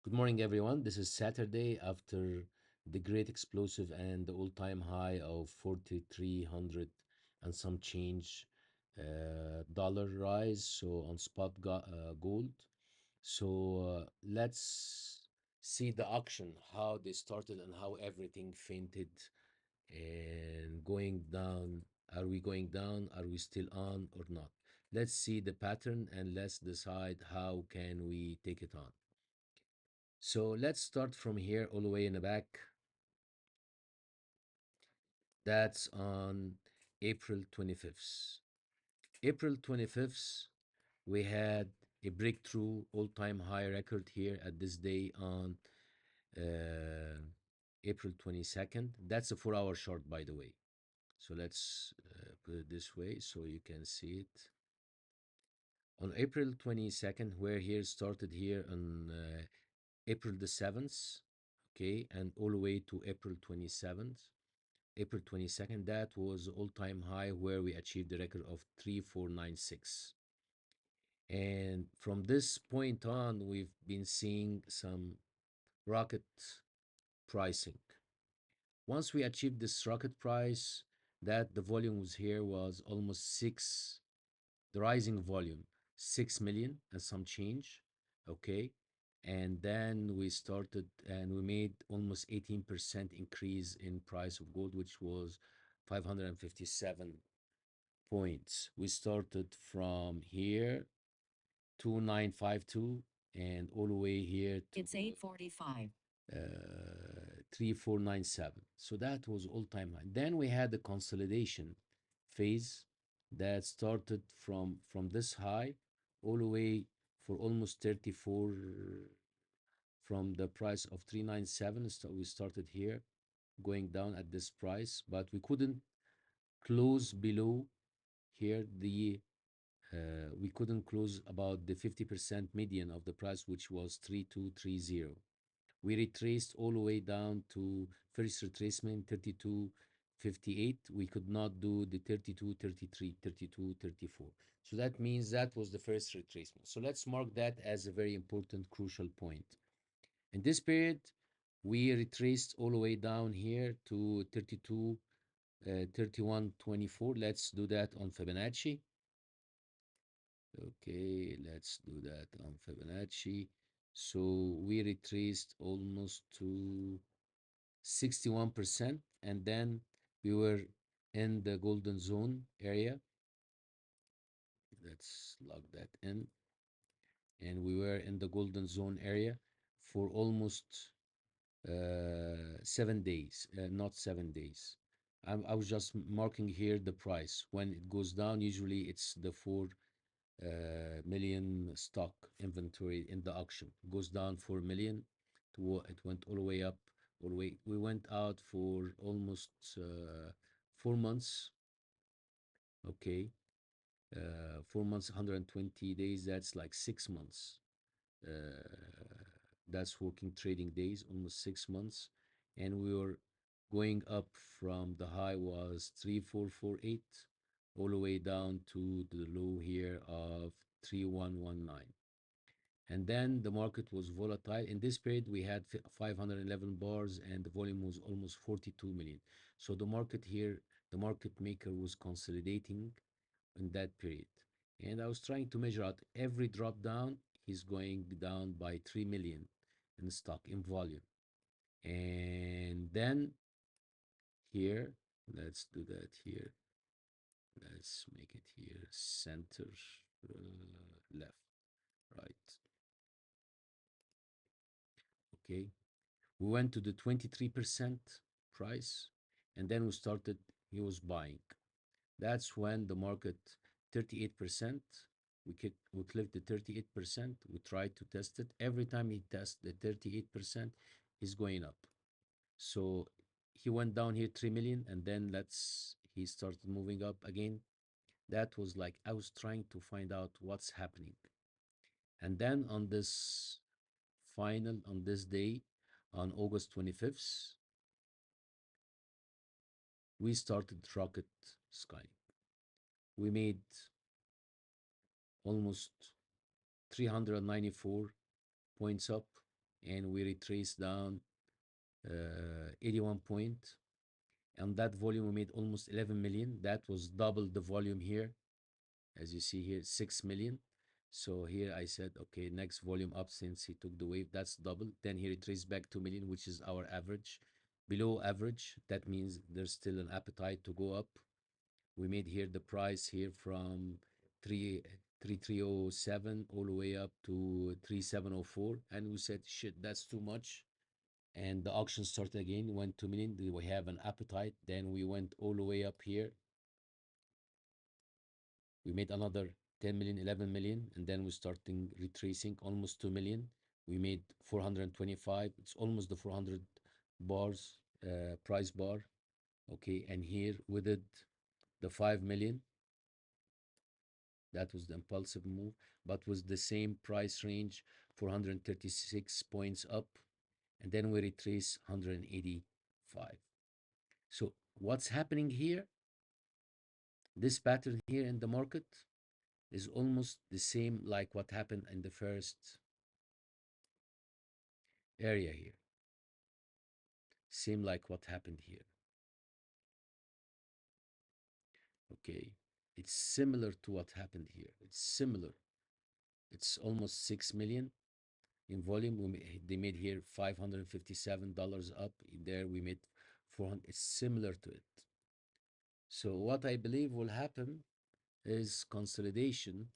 Good morning, everyone. This is Saturday after the great explosive and the all-time high of 4,300 and some change dollar rise. So on spot gold. So let's see the auction, how they started and how everything fainted and going down. Are we going down? Are we still on or not? Let's see the pattern and let's decide how can we take it on. So let's start from here all the way in the back. That's on April 25th. April 25th, we had a breakthrough all-time high record here at this day on uh, April 22nd. That's a 4-hour chart, by the way. So let's put it this way so you can see it. On April 22nd, we're here started here on April the 7th, okay, and all the way to April 27th. April 22nd, that was all-time high where we achieved the record of 3496. And from this point on, we've been seeing some rocket pricing. Once we achieved this rocket price, that the volume was here was almost the rising volume, 6 million and some change, okay? And then we started and we made almost 18% increase in price of gold, which was 557 points. We started from here, 2952, and all the way here to It's 8:45. 3497. So that was all-time high. Then we had the consolidation phase that started from this high all the way for almost 34 from the price of 397. So we started here going down at this price, but we couldn't close below here the we couldn't close about the 50% median of the price, which was 3230. We retraced all the way down to first retracement 3258. We could not do the 3233, 3234. So that means that was the first retracement. So let's mark that as a very important crucial point. In this period, we retraced all the way down here to 32 3124. Let's do that on Fibonacci. Okay, let's do that on Fibonacci. So we retraced almost to 61%, and then we were in the golden zone area. Let's log that in. And we were in the golden zone area for almost 7 days, not 7 days. I was just marking here the price. When it goes down, usually it's the 4 million stock inventory in the auction. It goes down 4 million. It went all the way up, all the way. We went out for almost 4 months. Okay, 4 months, 120 days. That's like 6 months. That's working trading days, almost 6 months, and we were going up from the high was 3448 all the way down to the low here of 3119. And then the market was volatile. In this period, we had 511 bars and the volume was almost 42 million. So the market here, the market maker was consolidating in that period. And I was trying to measure out every drop down, he's going down by 3 million in stock in volume. And then here, let's do that here. Let's make it here center left, right. Okay. We went to the 23% price and then we started, he was buying. That's when the market 38%, we clicked the 38%, we tried to test it. Every time he tests the 38%, he's going up. So he went down here 3 million and then he started moving up again. That was like I was trying to find out what's happening. And then on this day, on August 25th, we started rocket sky. We made almost 394 points up. and we retrace down 81 point. On that volume, we made almost 11 million. That was double the volume here. As you see here, 6 million. So here I said, okay, next volume up since he took the wave, that's double. Then he retraced back 2 million, which is our average. Below average, that means there's still an appetite to go up. We made here the price here from 3 3307 all the way up to 3704, and we said shit, that's too much. And the auction started again, went 2 million. We have an appetite. Then we went all the way up here. We made another 10 million, 11 million, and then we starting retracing almost 2 million. We made 425. It's almost the 400 bars price bar. Okay, and here we did the 5 million. That was the impulsive move, but was the same price range, 436 points up, and then we retrace 185. So what's happening here? This pattern here in the market is almost the same like what happened in the first area here. Same like what happened here. Okay. It's similar to what happened here. It's similar. It's almost 6 million in volume. They made here $557 up. There we made 400. It's similar to it. So what I believe will happen is consolidation.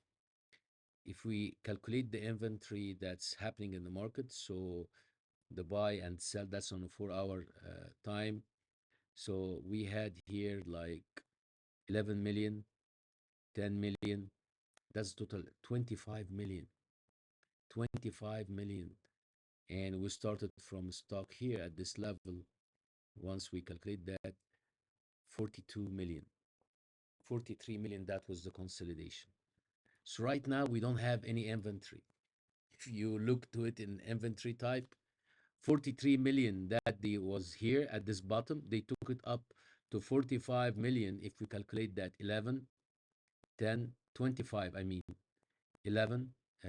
If we calculate the inventory that's happening in the market, so the buy and sell, that's on a 4 hour time. So we had here like 11 million, 10 million, that's total 25 million, 25 million. And we started from stock here at this level. Once we calculate that, 42 million, 43 million, that was the consolidation. So right now we don't have any inventory. If you look to it in inventory type, 43 million that they was here at this bottom, they took it up to 45 million. If we calculate that 11, 10, 25, I mean 11, uh,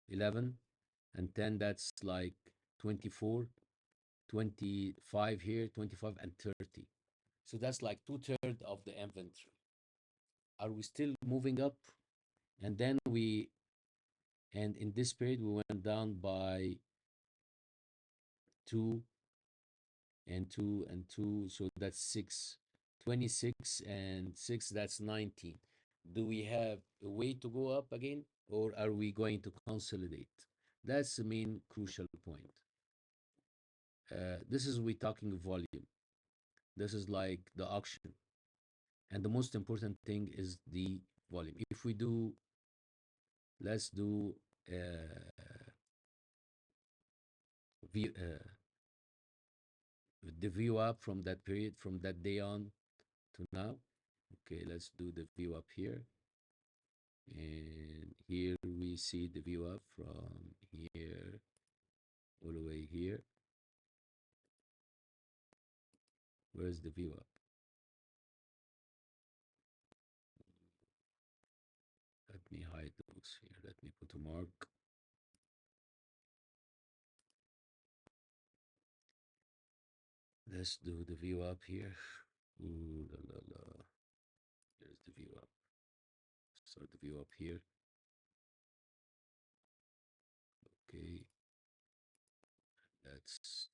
11 and 10, that's like 24, 25 here, 25 and 30. So that's like 2/3 of the inventory. Are we still moving up? And then and in this period, we went down by 2 and 2 and 2. So that's 6, 26 and 6, that's 19. Do we have a way to go up again, or are we going to consolidate? That's the main crucial point. This is we talking volume. This is like the auction. And the most important thing is the volume. If we do, let's do view, the view up from that period, from that day on to now. Okay, let's do the view up here. And here we see the view up from here all the way here. Where's the view up? Let me hide those here. Let me put a mark. Let's do the view up here. Ooh la la la. There's the view up. Start the view up here. Okay. Let's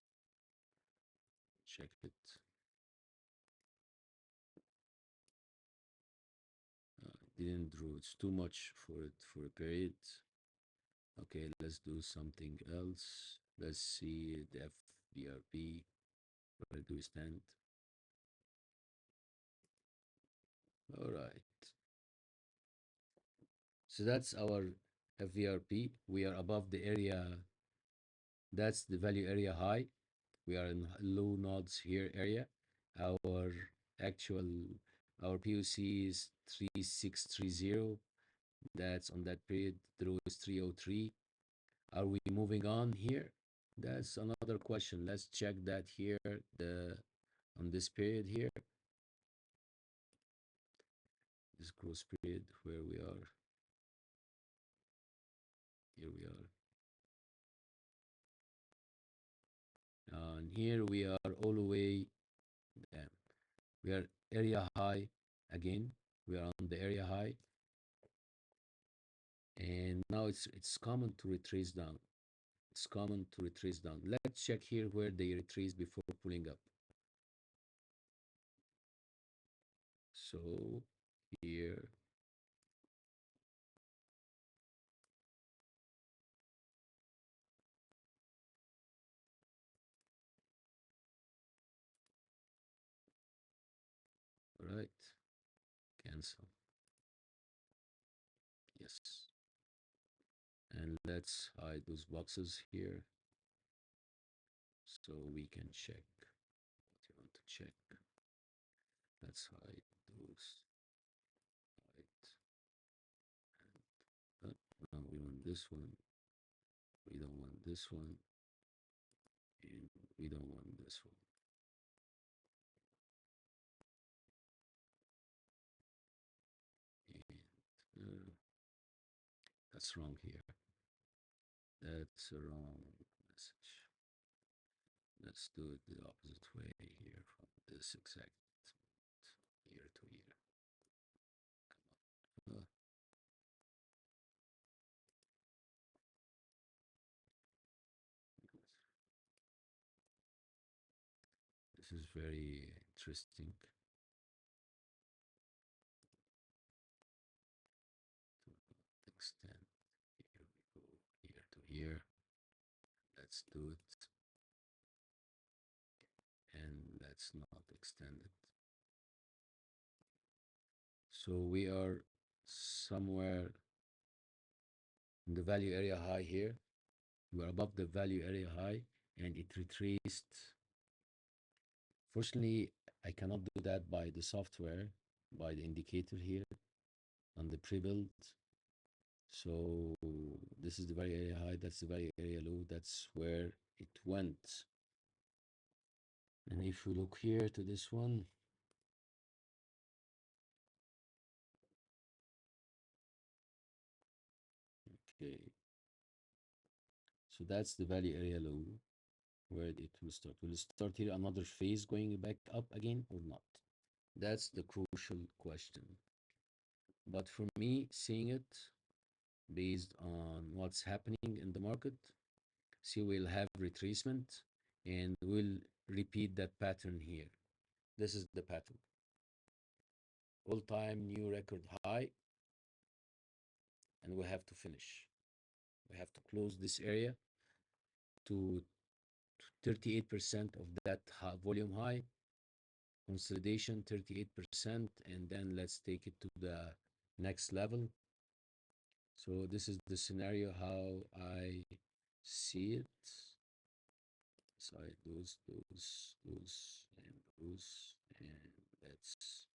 check it. Didn't draw. It's too much for it for a period. Okay, let's do something else. Let's see the FVRP. Where do we stand? All right. So that's our FVRP. We are above the area. That's the value area high. We are in low nodes here area. Our actual, our POC is 3630. That's on that period. The low is 303. Are we moving on here? That's another question. Let's check that here. On this period here, this growth period where we are. Here we are. here we are all the way, um, we are area high again. We are on the area high, and now it's common to retrace down. It's common to retrace down. Let's check here where they retrace before pulling up. So here, right? Cancel. Yes. And let's hide those boxes here so we can check what you want to check. Let's hide those. Hide. And, no, we want this one. We don't want this one. And we don't want this one. And that's wrong here. That's a wrong message. Let's do it the opposite way here from this exact year to year. Come on. This is very interesting. To extend. Here we go, here to here. Let's do it. And let's not extend it. So we are somewhere in the value area high here. We are above the value area high and it retraced. Fortunately, I cannot do that by the software, by the indicator here on the pre-build. So this is the value area high, that's the value area low, that's where it went. And if we look here to this one, okay, so that's the value area low where it will start. Will it start here another phase going back up again or not? That's the crucial question. But for me, seeing it based on what's happening in the market, see, we'll have retracement and we'll repeat that pattern here. This is the pattern. All-time new record high, and we have to finish. We have to close this area to 38% of that volume high, consolidation 38%, and then let's take it to the next level. So this is the scenario how I see it. Side those, and those, and let's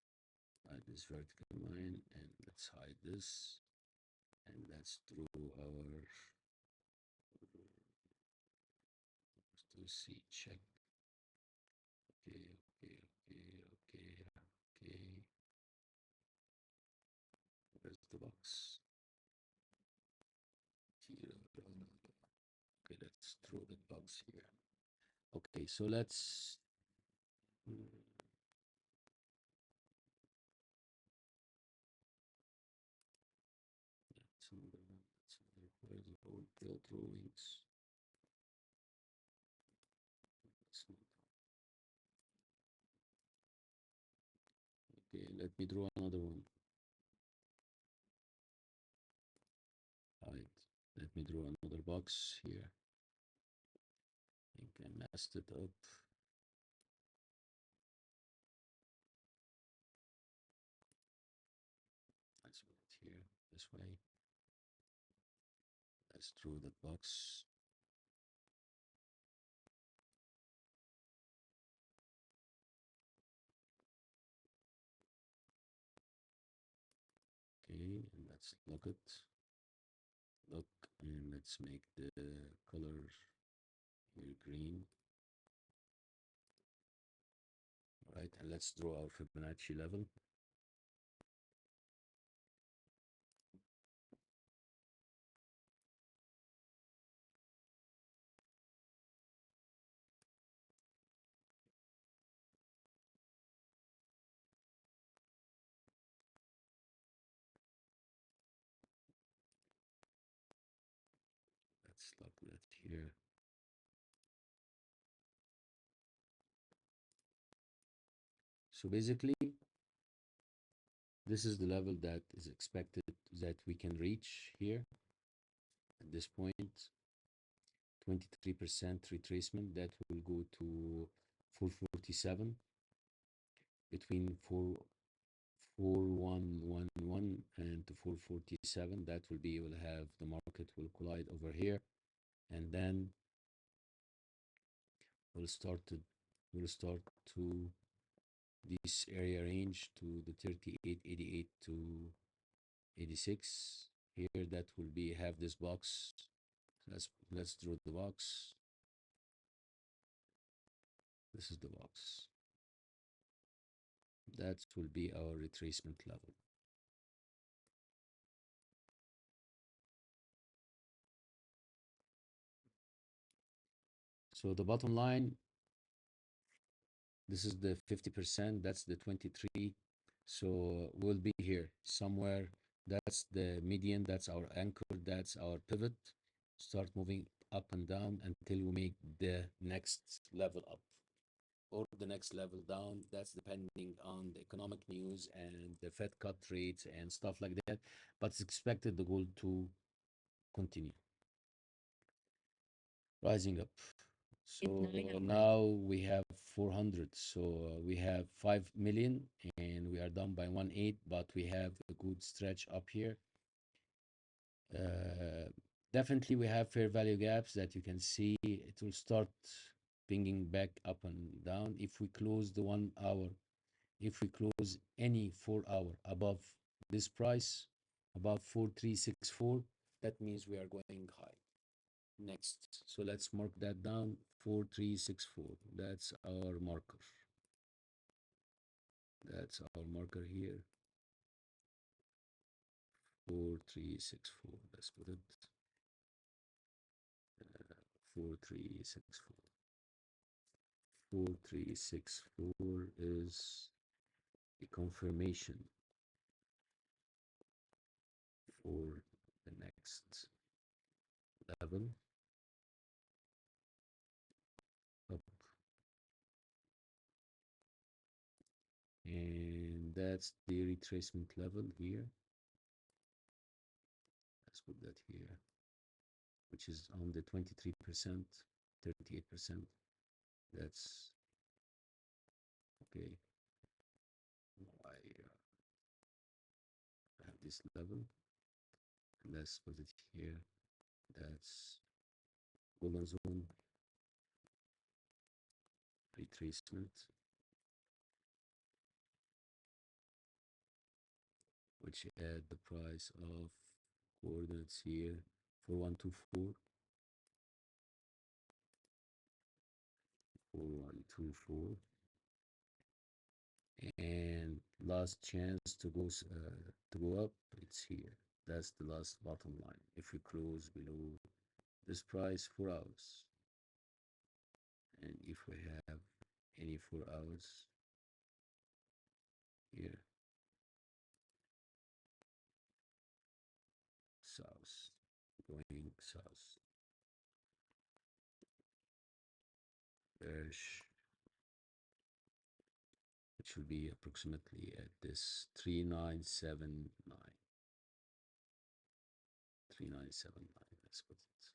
hide this vertical line, and let's hide this, and let's draw our to see check. Okay, okay, okay, okay, okay. Where's the box? Here. Okay, let's throw that box here. Okay, so let's that's another one. That's another. Where's the whole tail drawings? That's not. Okay, let me draw another one. Right. Let me draw another box here. I think I messed it up. Let's put it here this way. Let's draw that box. Okay, and let's look it. Look, and let's make the color here green. All right, and let's draw our Fibonacci level. start with that here. So basically, this is the level that is expected that we can reach here at this point. 23% retracement that will go to 447 between 4111 and to 447. That will be able to have the market will collide over here, and then we'll start to this area range to the 3888 to 86 here. That will be have this box. Let's draw the box. This is the box. That will be our retracement level. So the bottom line, this is the 50%, that's the 23. So we'll be here somewhere. That's the median, that's our anchor, that's our pivot. Start moving up and down until we make the next level up or the next level down. That's depending on the economic news and the Fed cut rates and stuff like that. But it's expected the gold to continue rising up. So now we have 400. So we have 5 million and we are down by 1.8, but we have a good stretch up here. Definitely we have fair value gaps that you can see. It will start pinging back up and down. If we close the 1 hour, if we close any 4 hour above this price, above 4364, that means we are going high. Next, so let's mark that down, 4364. That's our marker. That's our marker here, 4364. Let's put it 4364. 4364 is a confirmation for the next level up, and that's the retracement level here. Let's put that here, which is on the 23%, 38%. That's okay. I have this level. Let's put it here. That's golden zone retracement, which add the price of coordinates here, 4124, 4124, and last chance to go up. It's here. That's the last bottom line. If we close below this price, 4 hours, and if we have any 4 hours here, south, going south, bearish, which will be approximately at this 3979. 3979, let's put it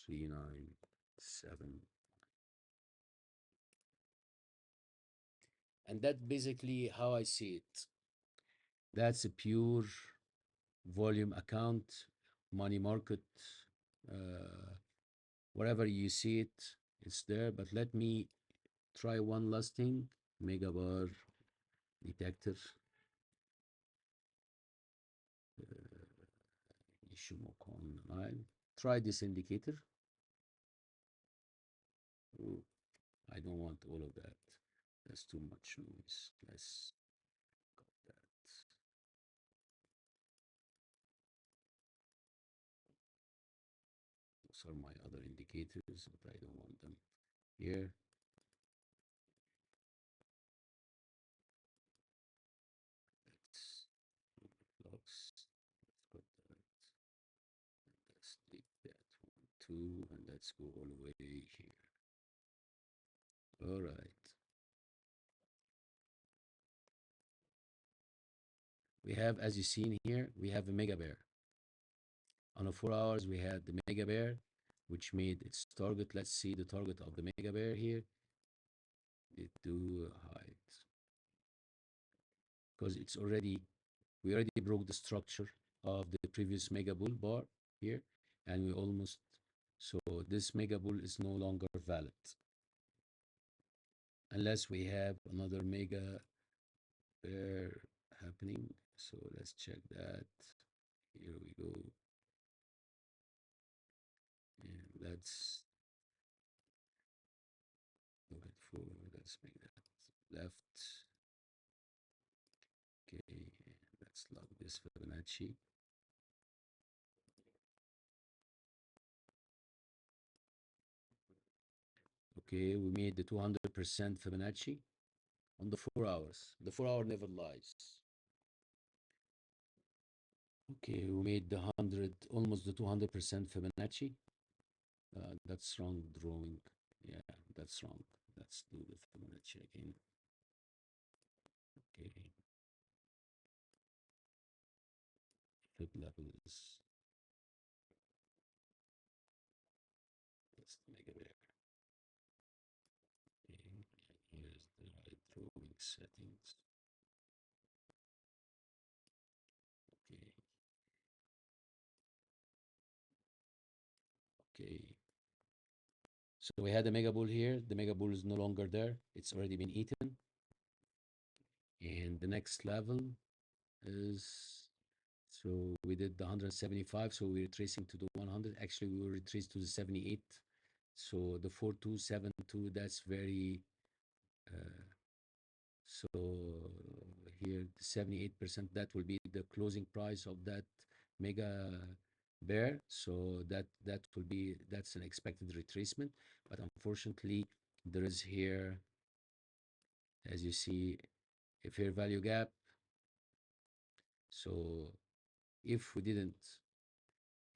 3979. And that's basically how I see it. That's a pure volume account, money market, wherever you see it, it's there. But let me try one last thing, megabar detector, XAUMO online. Try this indicator. Ooh, I don't want all of that. That's too much noise. Let's cut that. Those are my other indicators, but I don't want them here. Let's flux. Let's cut that. Let's take that. 2, and let's go all the way here. All right. We have, as you seen here, we have a mega bear. On the 4 hours, we had the mega bear, which made its target. Let's see the target of the mega bear here. It do height because we already broke the structure of the previous mega bull bar here, and we almost, so this mega bull is no longer valid unless we have another mega bear happening. So let's check that. Here we go. And let's go ahead for, let's make that left. Okay, let's log this Fibonacci. Okay, we made the 200% Fibonacci on the 4 hours. The 4 hour never lies. Okay, we made the 100, almost the 200% Fibonacci. That's wrong drawing. Yeah, that's wrong. Let's do the Fibonacci again. Okay. Fib level is, let's make it there. Okay, and here's the right drawing settings. Okay. Okay. So we had a mega bull here. The mega bull is no longer there. It's already been eaten. And the next level is, so we did the 175. So we're tracing to the 100. Actually, we will retrace to the 78. So the 4272, that's very, so here, 78%, that will be the closing price of that mega bear. So that will be, that's an expected retracement. But unfortunately, there is here, as you see, a fair value gap. So if we didn't,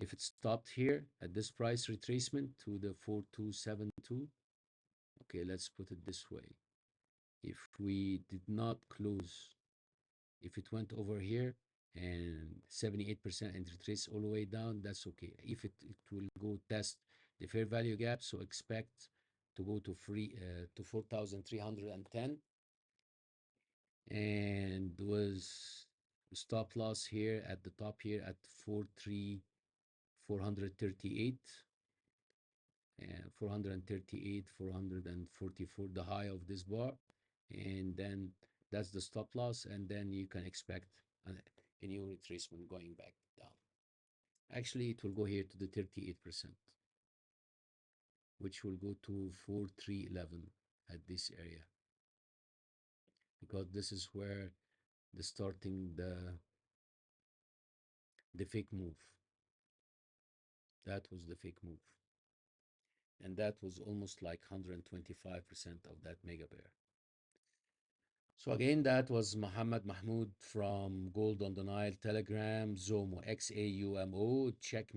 if it stopped here at this price retracement to the 4272, okay, let's put it this way. If we did not close, if it went over here and 78% and retrace all the way down, that's okay. If it will go test the fair value gap, so expect to go to 4,310, and was stop loss here at the top here at 438, and 438, 444, the high of this bar, and then that's the stop loss, and then you can expect a new retracement going back down. Actually, it will go here to the 38%, which will go to 4311 at this area, because this is where the starting the fake move. That was the fake move, and that was almost like 125% of that mega bear. So again, that was Muhammad Mahmoud from Gold on the Nile Telegram, XAUMO, XAUMO. Check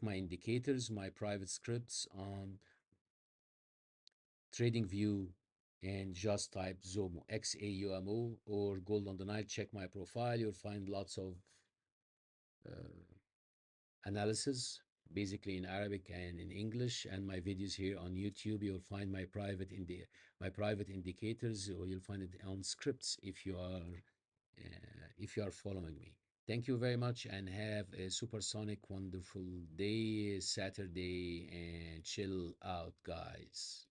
my indicators, my private scripts on TradingView, and just type XAUMO, XAUMO, or Gold on the Nile. Check my profile. You'll find lots of analysis, basically in Arabic and in English, and my videos here on YouTube. You'll find my private indicators, or you'll find it on scripts if you are following me. Thank you very much, and have a supersonic wonderful day, Saturday, and chill out, guys.